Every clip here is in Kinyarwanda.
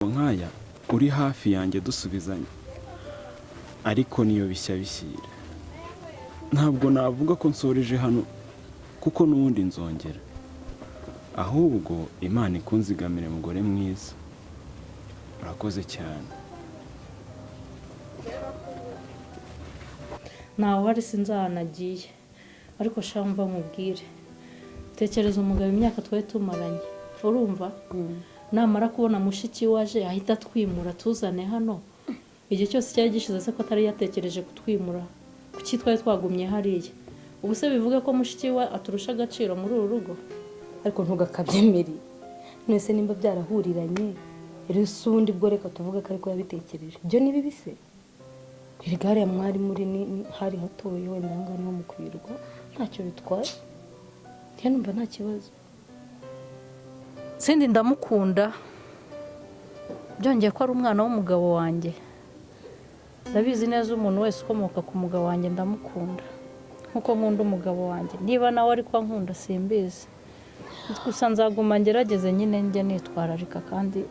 nkaya uri hafi yanjye dusubizanya ariko niyo bishya bishyira ntabwo navuga ko nsoreje hano kuko n'ubundi nzongera ahubwo Imana ikunzigamire mugore mwiza urakoze cyane nawe wari sinzanagiye ariko shamva mubwire tekereza umugabo imyaka twari tumaranye urumva namara kubona mushiki waje ahita twimura tuzane hano igihe cyose cyari gishize se ko atari yatekereje kutwimura kuki twari twagumye hariya ubu se bivuga ko mushiki we aturusha agaciro muri uru rugo ariko ntugakabyemeri mwese nimba byarahuriranye rero usundi bwo reka tuvuge ko ariko yabitekereje ibyo ni bibi se irigare mwari muri hari hatoye wenda ngana no mukwirwa ntacyo bitwaye numva nta kibazo sindi ndamukunda byongeye ko ari umwana w'umugabo wanjye ndabizi neza umuntu wese ukomoka ku mugabo wanjye ndamukunda nkuko nkunda umugabo wanjye niba nawe ariko nkunda simbizi gusa nzaguma ngerageze nyine njye nitwararika kandi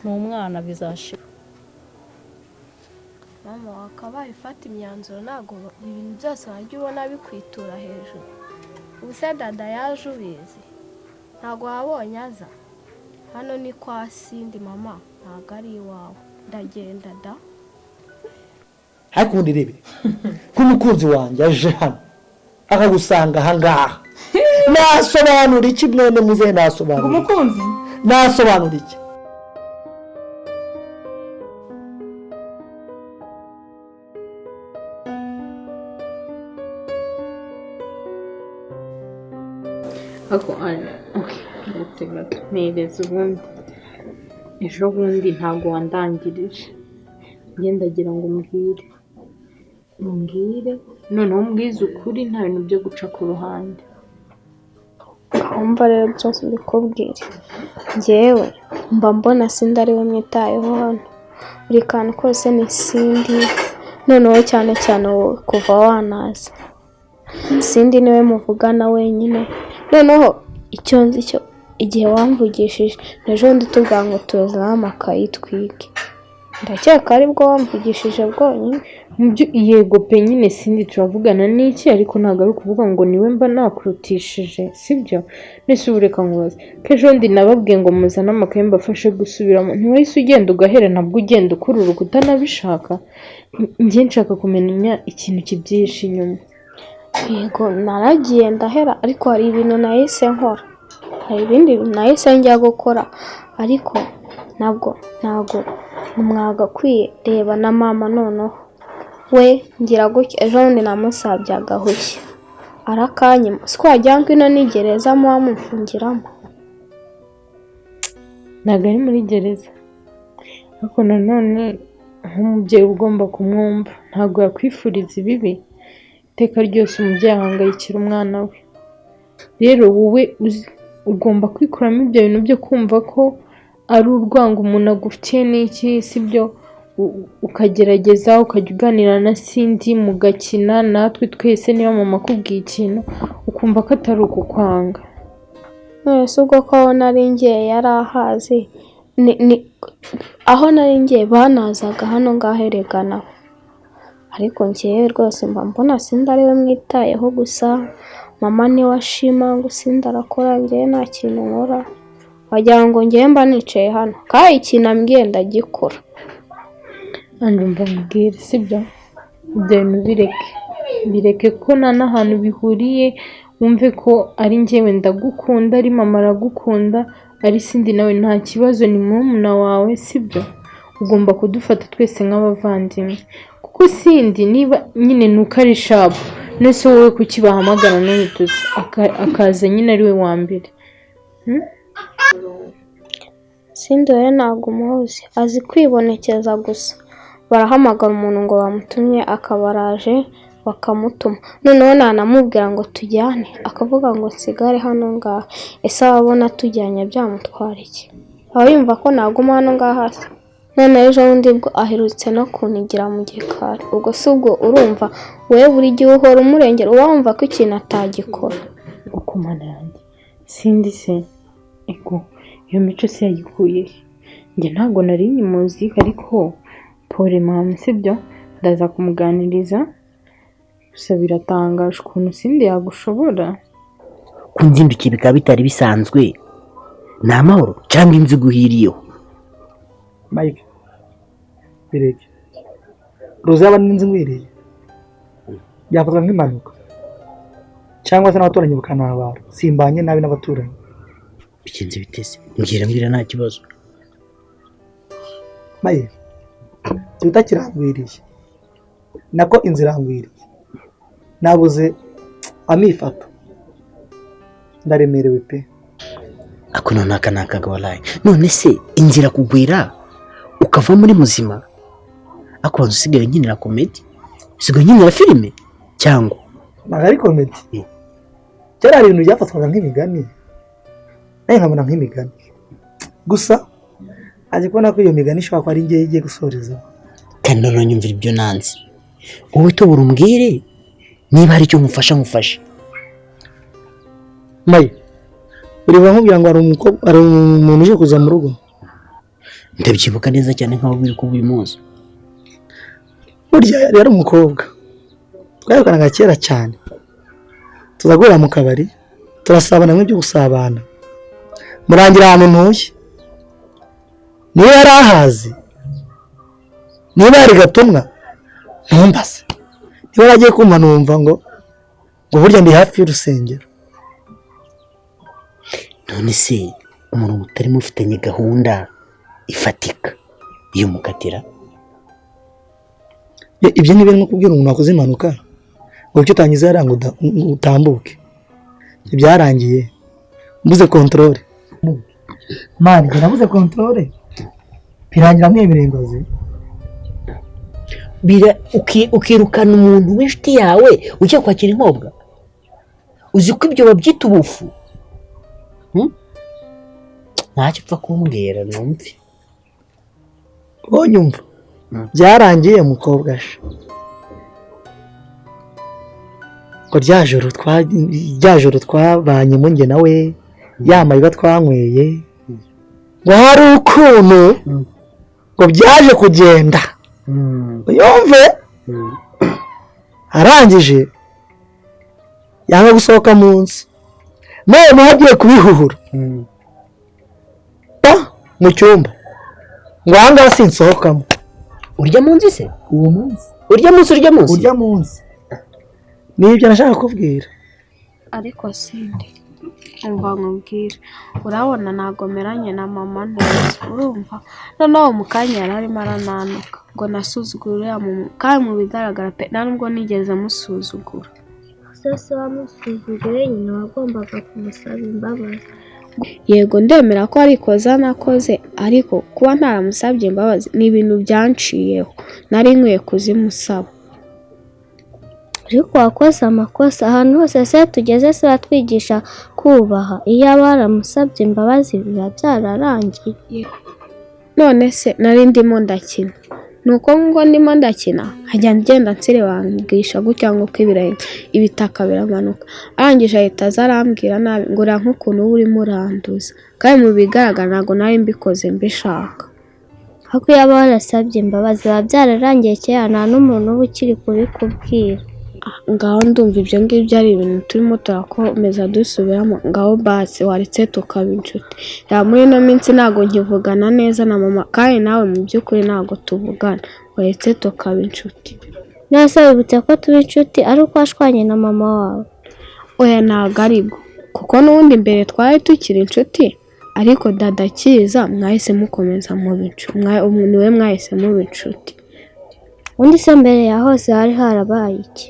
n'umwana bizashira mama wakabaye ufata imyanzuro ntabwo ibintu byose wajya ubona bikwitura hejuru ubu se dada yaje ubizi ntabwo wabonye aza hano ni kwa Sindi mama ntabwo ari iwawe ndagenda da ariko ubundi rebe nk'umukunzi wanjye aje hano akagusanga ahangaha nasobanura iki mwene muze nasobanura umukunzi nasobanura iki ako ntereza ubundi ejo bundi ntabwo wandangirije ngendagira ngo umbwire noneho umbwize ukuri nta bintu byo guca ku ruhande wumva rero byose mbikubwire njyewe mba mbona Sindi ari we mwitayeho hano buri kantu kose ni Sindi noneho cyane cyane wowe kuva wanaza Sindi niwe muvugana wenyine noneho icyo nzi cyo igihe wamvugishije n'ejo ndi tuvuga ngo tuzaho amakayi twige ndakeka aribwo wamvugishije bwonyine yego pe nyine Sindi turavugana n'iki ariko ntabwo ari ukuvuga ngo niwe mba nakurutishije sibyo nese ubu reka nkubaze ko ejo ndi nababwiye ngo muzane amakaye mbafashe gusubiramo ntiwahise ugenda ugahera ntabwo ugenda ukururuka utanabishaka njye nshaka kumenya ikintu kibyihishe inyuma yego naragiye ndahera ariko hari ibintu nahise nkora hari ibindi nahise njya gukora ariko ntabwo mwagakwiye reba na mama noneho we ngira gutya ejo bundi namusabye agahushya arakanyima siko wajya ngwino ni gereza muba mufungiramo ntabwo ari muri gereza ariko nanone nk'umubyeyi ugomba kumwumva ntabwo yakwifuriza ibibi iteka ryose umubyeyi ahangayikira umwana we rero wowe ugomba kwikuramo ibyo bintu byo kumva ko ari urwango umuntu agufitiye n'iki sibyo ukagerageza ukajya uganira na Sindi mugakina natwe twese niba mama akubwiye ikintu ukumva ko atari ukukwanga mwese ubwo ko nari ngiye yari ahazi aho nari ngiye banazaga hano ngaheregana ariko ngewe rwose mba mbona Sindi ari we mwitayeho gusa mama niwe ashima ngo Sindi arakora ngewe nta kintu nkora wagira ngo ngewe mba nicaye hano kandi ikintu ambwiye ndagikora mba mubwire sibyo ibyo bintu bireke ko nta n'ahantu bihuriye wumve ko ari ngewe ndagukunda ari mama aragukunda ari Sindi nawe nta kibazo ni murumuna wawe sibyo ugomba kudufata twese nk'abavandimwe kuko Sindi niba nyine nuko ari shabu nese wowe kuki bahamagara n'utuzi akaza nyine ari we wa mbere Sindi we ntabwo umuzi azi kwibonekeza gusa barahamagara umuntu ngo bamutumye akaba araje bakamutuma noneho nanamubwira ngo tujyane akavuga ngo nsigare hano ngaha ese ababona tujyanye byamutwara iki aba yumva ko naguma hano ngaha se none ejo bundi bwo aherutse no kunigira mu gikari ubwo si ubwo urumva wowe buri gihe uhora umurengera uba wumva ko ikintu atagikora uko mana yanjye Sindi se ego iyo mico se yayikuye njye ntabwo nari nyimuzi ariko pole mama sibyo ndaza kumuganiriza gusa biratangaje ukuntu Cindy yagushobora kunzindukiye bikaba bitari bisanzwe ni amahoro cyangwa inzi guhiriyeho Mike bireke Roza yaba n'inzi ngwiriye byafatwa nk'impanuka cyangwa se n'abaturanyi bukanabara simbanye nabi n'abaturanyi bikinze bitese mbwira nta kibazo Mike tutakirangwiriye nako inzira irangwiriye nabuze amifato ndaremerewe pe ako none aka nakagabo laye none se inzira kugwira ukava muri muzima ako usigaye nkinira comedy usigaye nkinira filime cyangwa ntabwo ari comedy cyari ari ibintu byafatwaga nk'imigani nawe nkabona nk'imigani gusa aje kubona ko iyo migani ishobora kuba ari ngewe igiye gusoreza kandi none nyumvira ibyo nanzi wowe tubura umbwire niba hari icyo nkufasha Mayi uriba nkubwira ngo hari umuntu uje kuza mu rugo ndabyibuka neza cyane nkaho biri kuba uyu munsi burya yari ari umukobwa twayukanaga kera cyane tuza guhura mu kabari turasabana nk'ibyo gusabana murangira ahantu ntuye niba yari ahazi niba yari gatumwa ntumbaze niba yaragiye kumva numva ngo burya ndi hafi y'urusengero none se umuntu mutari mufitanye gahunda ifatika iyo mukatira ibyo ni bimwe kubwira umuntu wakoze impanuka ngo icyo utangiza yaranga utambuke ibyarangiye mbuze controle mani nabuze controle birangira mwemereye ngoze ukirukana umuntu w'inshuti yawe ugiye kwakira inkobwa uzi ko ibyo babyita ubufu ntacyo upfa kumbwira numve nyumva byarangiye umukobwa asha ngo rya joro twabanyemo njye nawe yamaye twanyweye ngo hari ukuntu ngo byaje kugenda yumve arangije yanga gusohoka munsi none hagiye kubihuhura mu cyumba ngo aha ngaha sinsohokamo urya munsi se uwo munsi urya munsi nibyo nashaka kubwira ariko Cindy umva nkubwire urabona ntabwo meranye na mama neza urumva noneho mu kanya yari arimo arananuka ngo nasuzugure uriya muntu kandi mu bigaragara pe nta nubwo nigeze musuzugura se wamusuzugure nyine wagombaga kumusaba imbabazi yego ndemera ko ari ikosa nakoze ariko kuba ntaramusabye imbabazi ni ibintu byanciyeho nari nkwiye kuzimusaba ariko wakoze amakosa ahantu hose se tugeze se batwigisha kubaha iyo aba yaramusabye imbabazi biba byararangiye none se nari ndimo ndakina nuko ngo ndimo ndakina nkajya ngenda nsirebangisha gutya ngo k'ibirenge ibitaka biramanuka arangije ahita aza arambwira nabi ngo uriya nk'ukuntu uba urimo uranduza kandi mu bigaragara ntabwo nari mbikoze mbishaka ariko iyo aba warasabye imbabazi biba byararangiye kera nta n'umuntu uba ukiri kubikubwira ngaho ndumva ibyo ngibyo ari ibintu turimo turakomeza dusubiramo ngaho basi waretse tukaba inshuti muri ino minsi ntabwo nkivugana neza na mama kandi nawe mu by'ukuri ntabwo tuvugana waretse tukaba inshuti nese wibutse ko tuba inshuti ari uko washwanye na mama wawe oya ntabwo ari bwo kuko n'ubundi mbere twari tukiri inshuti ariko dada akiza mwahise mukomeza muba inshuti niwe mwahise muba inshuti undi se mbere ya hose hari harabaye iki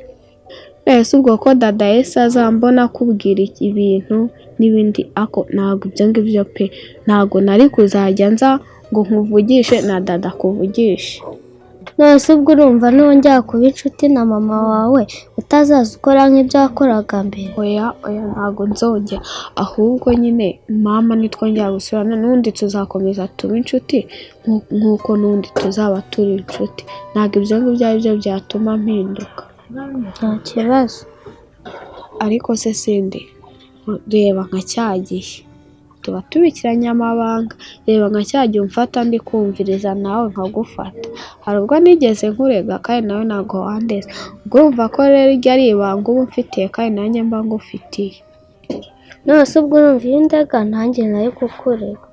ese ubwo ko dada yese azambona akubwira ibintu n'ibindi ako ntabwo ibyo ngibyo pe ntabwo nari kuzajya nza ngo nkuvugishe na dada kuvugishe nose ubwo urumva nongera kuba inshuti na mama wawe utazaza ukora nk'ibyo wakoraga mbere oya ntabwo nzongera ahubwo nyine mama nitwongera gusubirana n'ubundi tuzakomeza tuba inshuti nk'uko n'ubundi tuzaba turi inshuti ntabwo ibyo ngibyo ari byo byatuma mpinduka nta kibazo ariko se Cindy reba nka cya gihe tuba tubikiranye amabanga, reba nka cya gihe umfata ndi kumviriza nawe nkagufata, hari ubwo nigeze nkurega kandi nawe ntabwo wandeze, ubwo urumva ko rero iryo ari ibanga uba umfitiye kandi nanjye mba ngufitiye. none se ubwo urumva iyo ndega nanjye nayo kukurega.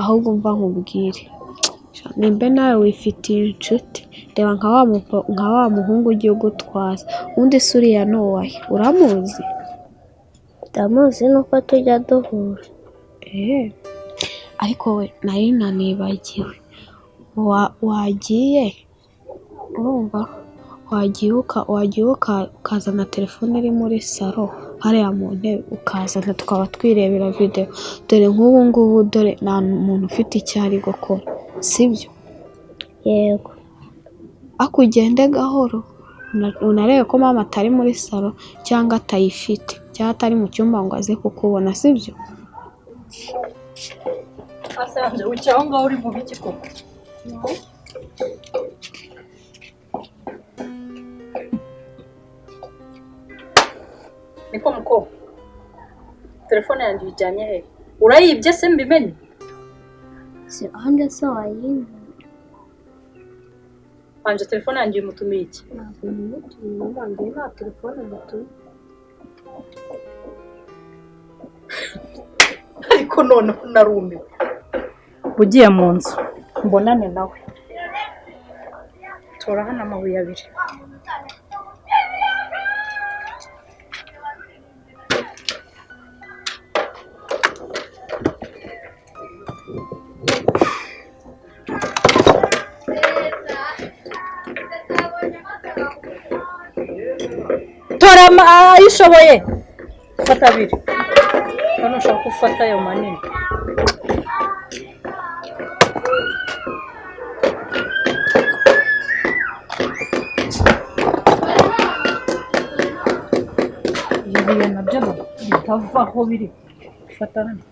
Ahubwo mva nkubwire, nimba nawe wifitiye inshuti, reba nka wa muhungu ugiye ugutwaza, undi se uriya ni uwahe, uramuzi? Ndamuzi nuko tujya duhura. Ariko we nari nanibagiwe, wagiye urumva, wagiye ukazana telefone iri muri salo hariya mu ntebe, ukazana tukaba twirebera videwo, dore nk'ubu ngubu dore nta muntu ufite icyo ari gukora, sibyo? Yego. Ako ugende gahoro unarebe ko mama atari muri salo cyangwa atayifite cyangwa atari mu cyumba ngo aze kukubona, sibyo? Asanze ucyaho ngaho uri mu biki koko? Niko muko telefone yanjye ijyanye he? Urayibye se mbimenye? Si ahandi se wayimpa? Anje telefone yanjye imutumiye iki? Ntabwo nimutumiye, mbambye nta telefone mutumiye. Ariko none narumiwe. Ugiye mu nzu mbonane nawe. Tora hano amabuye abiri. Tora ayo ushoboye. Fata abiri. Hano ushaka gufata ayo manini. Ibi nabyo bitava aho biri. Fata hano.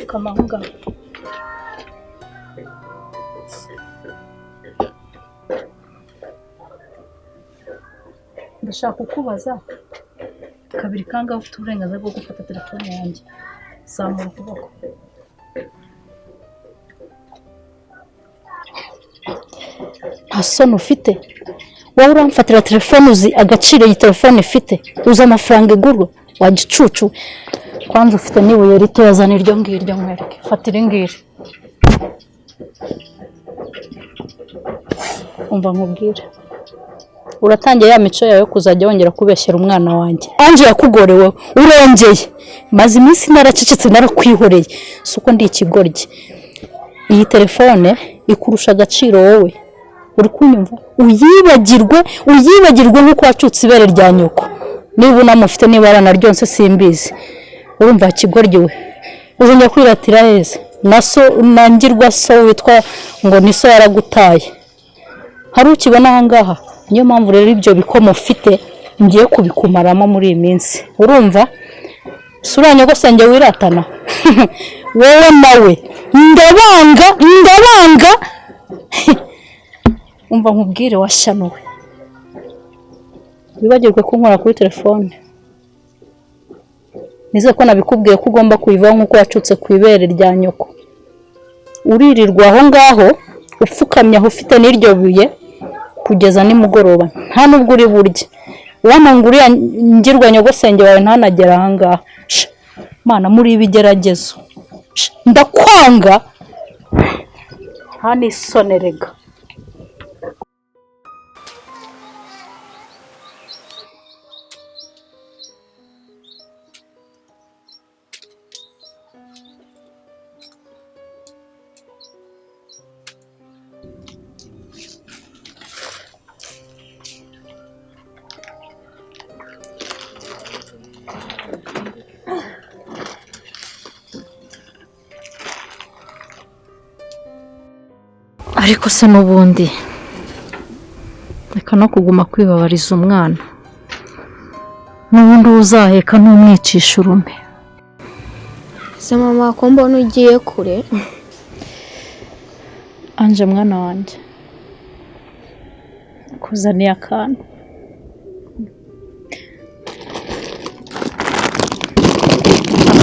Kamahunga. Ndashaka kukubaza kabiri kangahe ufite uburenganzira bwo gufata telefone yanjye? Zamura ukuboko. Nta soni ufite? Wowe uramfatira telefone uzi agaciro iyi telefone ifite? Uzi amafaranga igurwa? Wagicucu. Kwanza ufite n'ibuye rito, yazana iryo ngiryo nkwereke. Fatira ingiri. Umva nkubwire. Uratangiye ya mico yawe yo kuzajya wongera kubeshyera umwana wanjye. Anje yakugorewe, urongeye. Maze iminsi naracecetse narakwihoreye. Suko ndi ikigoryi. Iyi telefone ikurusha agaciro wowe. Uri kunyumva? Uyibagirwe nk'uko wacutse ibere rya nyoko. Niba unamufite niba aranaryo simbizi. Urumva kigoryi we. Uzongera kwiratira heza. Naso nangirwa so witwa ngo niso yaragutaye. Hari ukibona aha ngaha. Niyo mpamvu rero ibyo bikomo ufite ngiye kubikumaramo muri iyi minsi. Urumva? Suranya ko senge wiratana. Wowe nawe ndabanga. Umva nkubwire washanuwe. Wibagirwe ko nkora kuri telefone. Nize ko nabikubwiye ko ugomba kuyivaho nk'uko wacutse ku ibere rya nyoko. Uririrwa aho ngaho upfukamye aho ufite n'iryo buye kugeza nimugoroba. Nta nubwo uri burye. Wamanguriya ngirwa nyogosenge wawe ntanagera aha ngaha. Mana muri ibigeragezo. Ndakwanga. Hani sonerega. Ariko se n'ubundi reka no kuguma kwibabariza umwana, n'ubundi uzaheka ntumwicisha urume. Se mama ko mbona ugiye kure? Anje mwana wanjye kuzaniye akantu.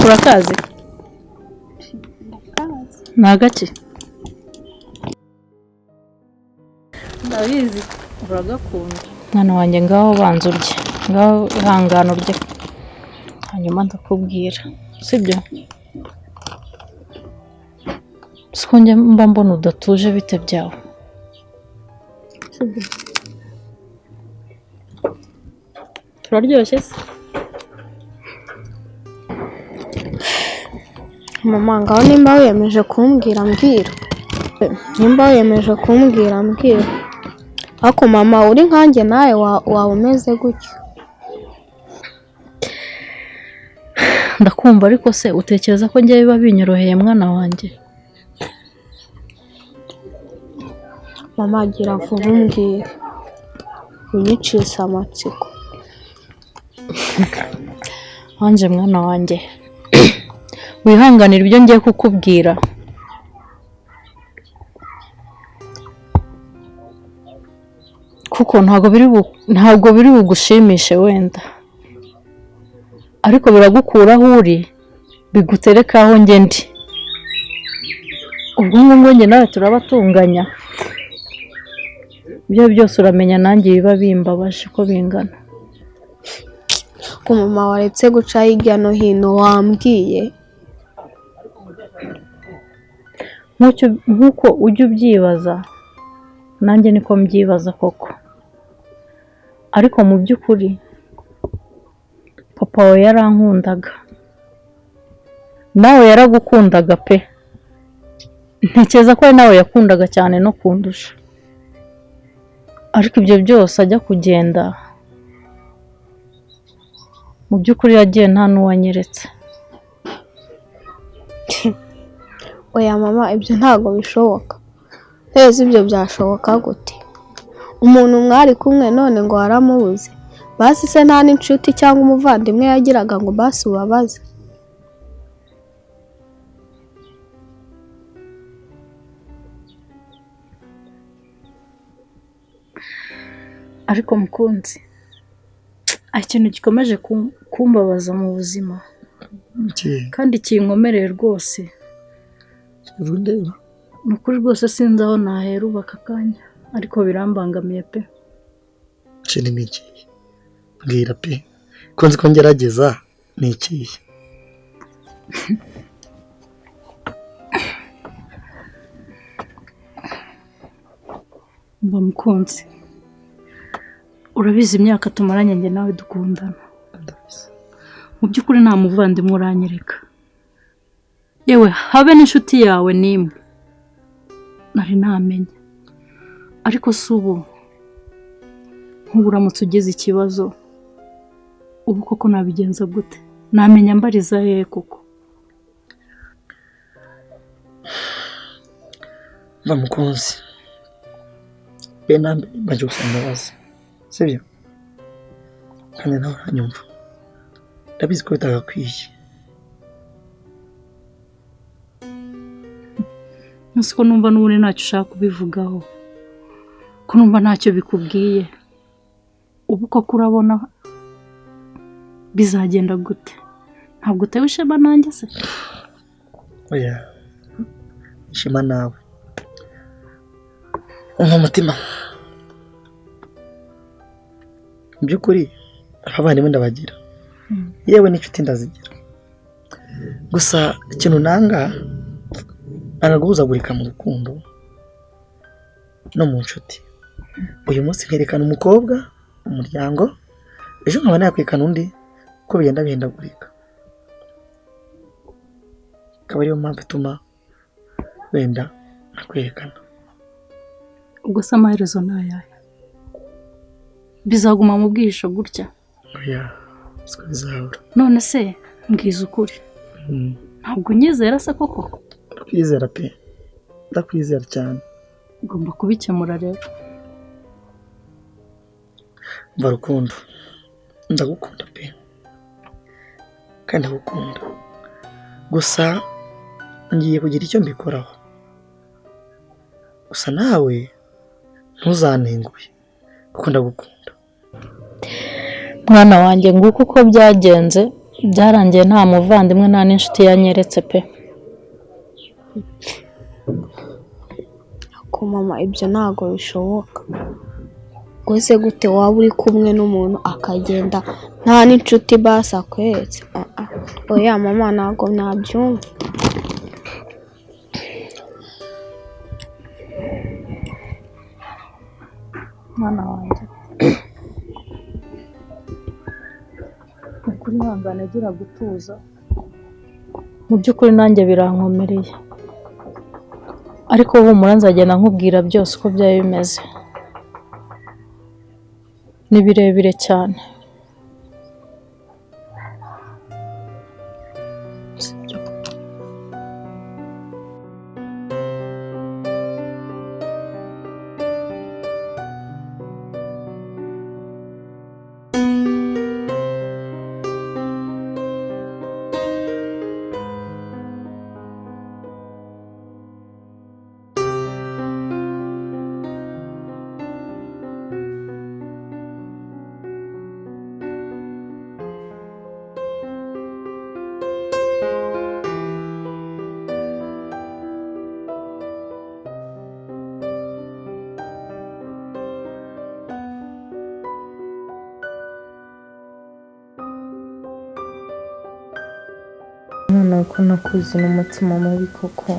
urakazi ni agaki ndabizi uragakunda mwana wanjye ngaho banza urye ngaho ihangane urye hanyuma ndakubwira sibyo siko njya mba mbona udatuje bite byawe sibyo turaryoshye se mama ngaho nimba wiyemeje kumbwira mbwira nimba wiyemeje kumbwira mbwira ariko mama uri nkanjye nawe waba umeze gutyo ndakumva ariko se utekereza ko njye biba binyoroheye mwana wanjye mama agira vuba umbwire unyicise amatsiko wanje mwana wanjye wihanganira ibyo ngiye kukubwira kuko ntabwo biri bugushimishe wenda ariko biragukura aho uri bigutereka aho njye ndi ubwo ngubwo njye nawe turabatunganya ibyo byose uramenya nanjye biba bimbabaje ko bingana ko mama waretse guca hirya no hino wambwiye nk'uko ujya ubyibaza nanjye niko mbyibaza koko ariko mu by'ukuri papa we yarankundaga nawe yaragukundaga pe ntekereza ko nawe yakundaga cyane no kundusha ariko ibyo byose ajya kugenda mu by'ukuri yagiye nta n'uwanyeretse oya mama ibyo ntabwo bishoboka rero ibyo byashoboka gute umuntu mwari kumwe none ngo waramubuze basi se nta n'inshuti cyangwa umuvandimwe yagiraga ngo basi ubabaze ariko mukunzi ikintu gikomeje kumbabaza mu buzima kandi kinkomereye rwose ni ukuri rwose sinzi aho nahera ubu aka kanya ariko birambangamiye pe ni ikihe mbwira pe ko nzi ko ngerageza ni ikihe mba mukunzi urabizi imyaka tumaranye njye nawe dukundana mu by'ukuri nta muvandimwe uranyereka yewe habe n'inshuti yawe n'imwe nari ntamenya ariko si ubu nk'ubu uramutse ugize ikibazo ubu koko nabigenza gute namenya mbariza hehe koko mba mukunzi be nambe baje gusaba imbabazi sibyo kandi nawe uranyumva ndabizi ko bitagakwiye nzi ko numva n'ubundi ntacyo ushaka kubivugaho ko numva ntacyo bikubwiye ubu koko urabona bizagenda gute ntabwo utewe ishema nanjye se oya ishema nawe umpa umutima mu by'ukuri abavandimwe ndabagira yewe n'inshuti ndazigira gusa ikintu nanga guhuzagurika mu rukundo no mu nshuti uyu munsi nkerekana umukobwa umuryango ejo nkaba nakwekana undi uko bigenda bihindagurika akaba ariyo mpamvu ituma wenda nakwerekana ubwo se amaherezo ni ayahe bizaguma mu bwihisho gutya oya siko bizahora none se mbwiza ukuri ntabwo unyizera se koko ndakwizera pe ndakwizera cyane ugomba kubikemura rero mva rukundo ndagukunda pe kandi ndagukunda gusa ngiye kugira icyo mbikoraho gusa nawe ntuzantenguhe kuko ndagukunda mwana wanjye nguko uko byagenze byarangiye nta muvandimwe nta n'inshuti yanyeretse pe. Ko mama ibyo ntabwo bishoboka. Rwose gute waba uri kumwe n'umuntu akagenda nta n'inshuti basi akweretse? Oya mama ntabwo nabyumva. Mwana wanjye ukuri ihangane agira gutuza, mu by'ukuri nanjye birankomereye, ariko humura nzagenda nkubwira byose uko byaba bimeze, ni birebire cyane. Mwana ko nakuzi n'umutima mubi koko,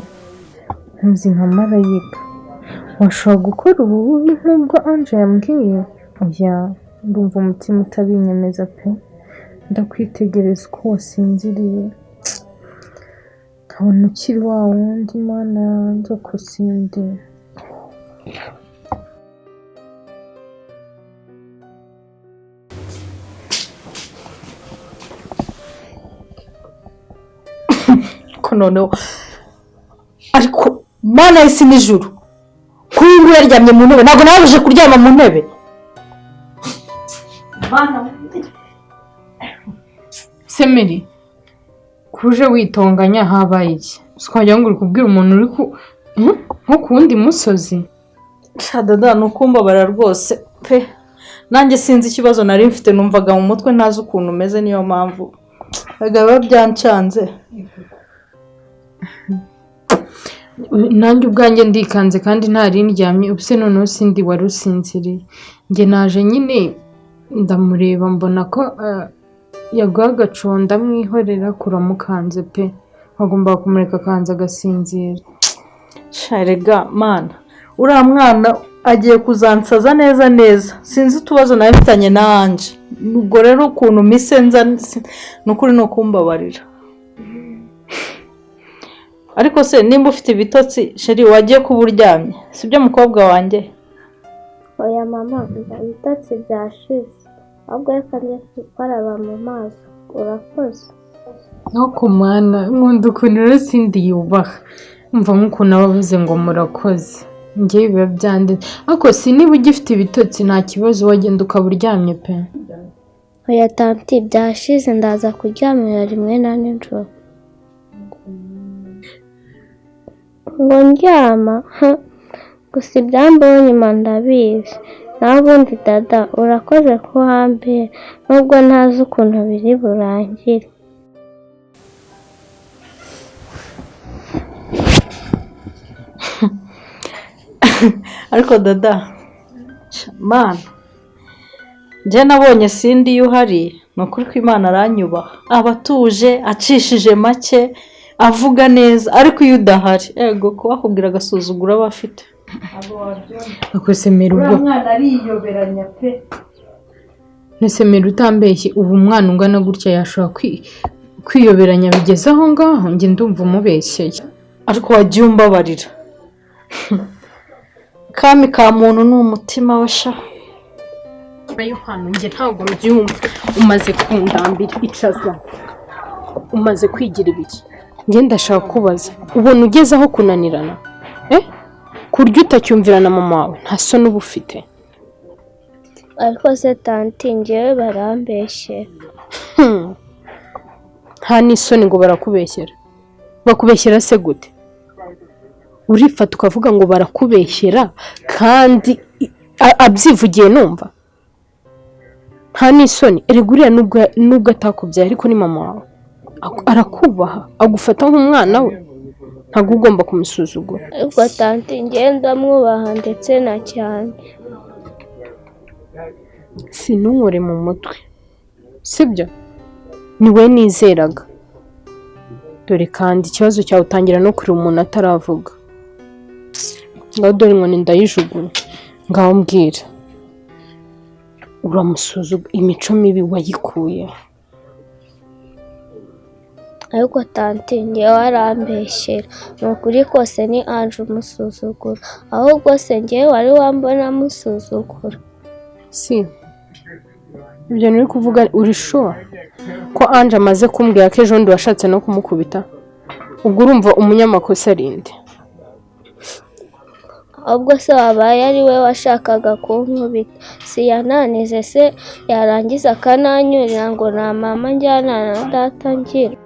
ntuzi nka marayika, washobora gukora ubu bubi nk'ubwo Ange yambwiye? Oya, ndumva umutima utabinyemeza pe, ndakwitegereza uko wasinziriye, nkabona ukiri wa wundi mana yanjye ko sindi. Noneho ariko mana y'isi n'ijuru, kuri uyu nguyu yaryamye mu ntebe, ntabwo nabuje kuryama mu ntebe. Semeri, kuje witonganya habaye iki? Twagira ngo uri kubwira umuntu uri nko ku wundi musozi? Dada ni ukumbabara rwose pe, nanjye sinzi ikibazo nari mfite, numvaga mu mutwe ntazi ukuntu umeze, niyo mpamvu biba byancanze. Nanjye ubwanjye ndikanze kandi ntari ndyamye, ubuse noneho sindi wari usinziriye. Njye naje nyine ndamureba mbona ko yaguha agacuho, ndamwihorera kuramukanze pe, wagombaga kumureka akanza agasinzira. Sharega mana, uriya mwana agiye kuzansaza neza neza, sinzi utubazo nawe mfitanye na Ange, ubwo rero ukuntu mise nza ni ukuri ni ukumbabarira. Ariko se nimba ufite ibitotsi sheri wagiye kuba uryamye, sibyo mukobwa wanjye? Oya mama, ibitotsi byashize, ahubwo reka njye gukaraba mu maso. Urakoze. No kumana, nkunda ukuntu rero sindi yubaha, mva nk'ukuntu aba avuze ngo murakoze, njye biba byanditse. Ariko si niba ugifite ibitotsi nta kibazo, wagenda ukaba uryamye pe. Oya tanti, byashize, ndaza kuryamira rimwe na nijoro. Ngo ndyama gusa ibyambaho nyuma ndabizi, naho ubundi dada urakoze ko hambere, nubwo ntazi ukuntu biri burangire. Ariko dada mana, njye nabonye sindi iyo uhari, ni ukuri ko Imana aranyubaha, aba atuje acishije make, avuga neza, ariko iyo udahari ego kubakubwira agasuzuguro aba afite. Ako Semeri ubwo mwana ariyoberanya pe. Semeri utambeshye, ubu umwana ungana gutya yashobora kwiyoberanya bigeze aho ngaho? Njye ndumva umubeshyeye. Ariko wagiye umbabarira, kami ka muntu ni umutima we sha. Yohana, njye ntabwo mbyumva, umaze kundambira, icaza, umaze kwigira ibiki? Njye ndashaka kubaza, ubona ugeze aho kunanirana? Kurya utacyumvira na mama wawe nta soni uba ufite? Ariko se tanti, njyewe barambeshyera. Nta n'isoni ngo barakubeshyera? Bakubeshyera se gute? Urifata ukavuga ngo barakubeshyera kandi abyivugiye numva? nta n'isoni erega uriya nubwo atakubyaye ariko ni mama wawe arakubaha agufata nk'umwana we ntabwo ugomba kumusuzugura. ariko tanti ngenda mwubaha ndetse na cyane. sinunkore mu mutwe sibyo ni we nizeraga dore kandi ikibazo cyawe utangira no kureba umuntu ataravuga ngaho dore inkoni ndayijugunya ngaho mbwira uramusuzugura imico mibi wayikuye. ariko tanti ngewe arambeshyera ni ukuri kose ni Ange umusuzugura ahubwo se ngewe wari wambona amusuzugura. si ibyo nturi kuvuga uri sure ko Ange amaze kumbwira ko ejo bundi washatse no kumukubita ubwo urumva umunyamakosa arinde. ahubwo se wabaye ari we washakaga kunkubita si yananize se yarangiza akananyurira ngo nta mama njyana na data ngira.